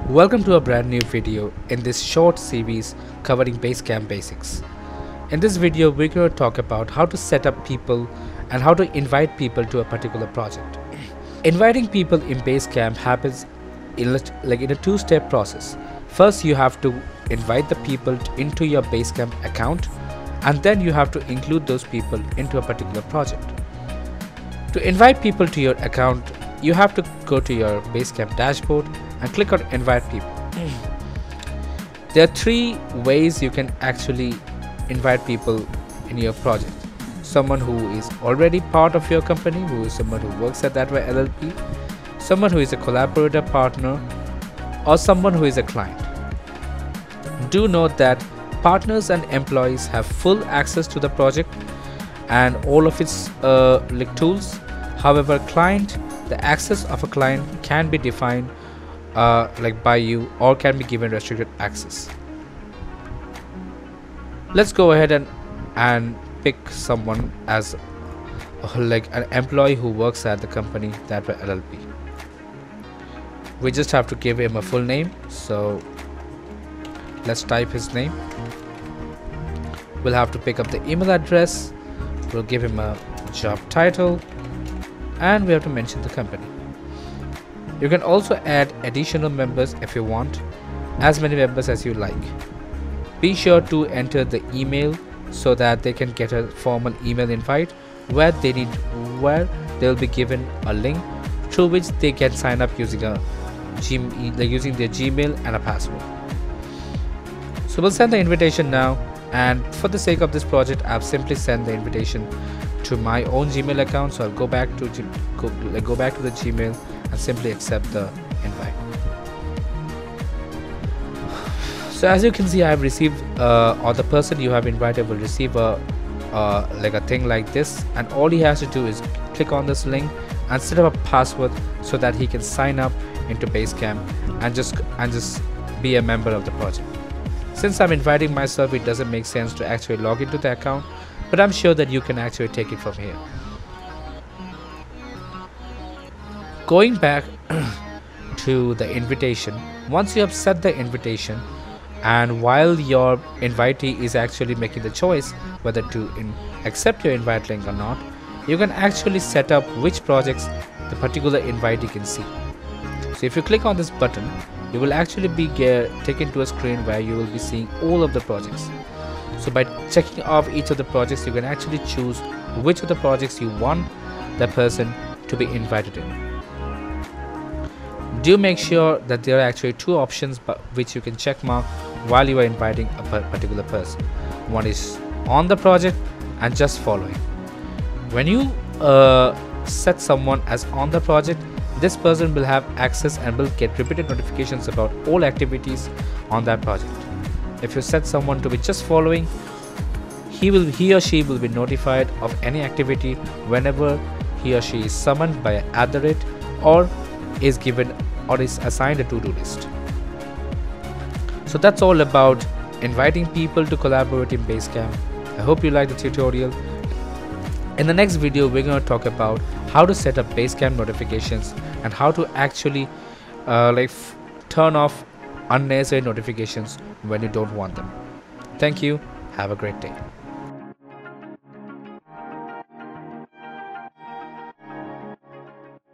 Welcome to a brand new video in this short series covering Basecamp basics. In this video, we're going to talk about how to set up people and how to invite people to a particular project. Inviting people in Basecamp happens in a two-step process. First, you have to invite the people into your Basecamp account, and then you have to include those people into a particular project. To invite people to your account, you have to go to your Basecamp dashboard and click on invite people. There are three ways you can actually invite people in your project. Someone who is already part of your company, who is someone who works at that way LLP, someone who is a collaborator partner, or someone who is a client. Do note that partners and employees have full access to the project and all of its tools. However, the access of a client can be defined by you or can be given restricted access. Let's go ahead and pick someone as an employee who works at the company that way LLP. We just have to give him a full name, so let's type his name. We'll have to pick up the email address. We'll give him a job title, and we have to mention the company. You can also add additional members if you want, as many members as you like. Be sure to enter the email so that they can get a formal email invite where they'll be given a link through which they can sign up using their Gmail and a password. So we'll send the invitation now, and for the sake of this project, I've simply sent the invitation to my own Gmail account. So I'll go back to the Gmail and simply accept the invite. So as you can see, I have received or the person you have invited will receive a thing like this, and all he has to do is click on this link and set up a password so that he can sign up into Basecamp and just be a member of the project. Since I'm inviting myself, it doesn't make sense to actually log into the account, but I'm sure that you can actually take it from here. Going back to the invitation, once you have set the invitation, and while your invitee is actually making the choice whether to accept your invite link or not, you can actually set up which projects the particular invitee can see. So if you click on this button, you will actually be taken to a screen where you will be seeing all of the projects. So by checking off each of the projects, you can actually choose which of the projects you want the person to be invited in. Do make sure that there are actually two options which you can check mark while you are inviting a particular person. One is on the project and just following. When you set someone as on the project, this person will have access and will get repeated notifications about all activities on that project. If you set someone to be just following, he or she will be notified of any activity whenever he or she is summoned by an @ or is given or is assigned a to-do list. So that's all about inviting people to collaborate in Basecamp. I hope you liked the tutorial. In the next video, we're going to talk about how to set up Basecamp notifications and how to actually turn off unnecessary notifications when you don't want them. Thank you. Have a great day.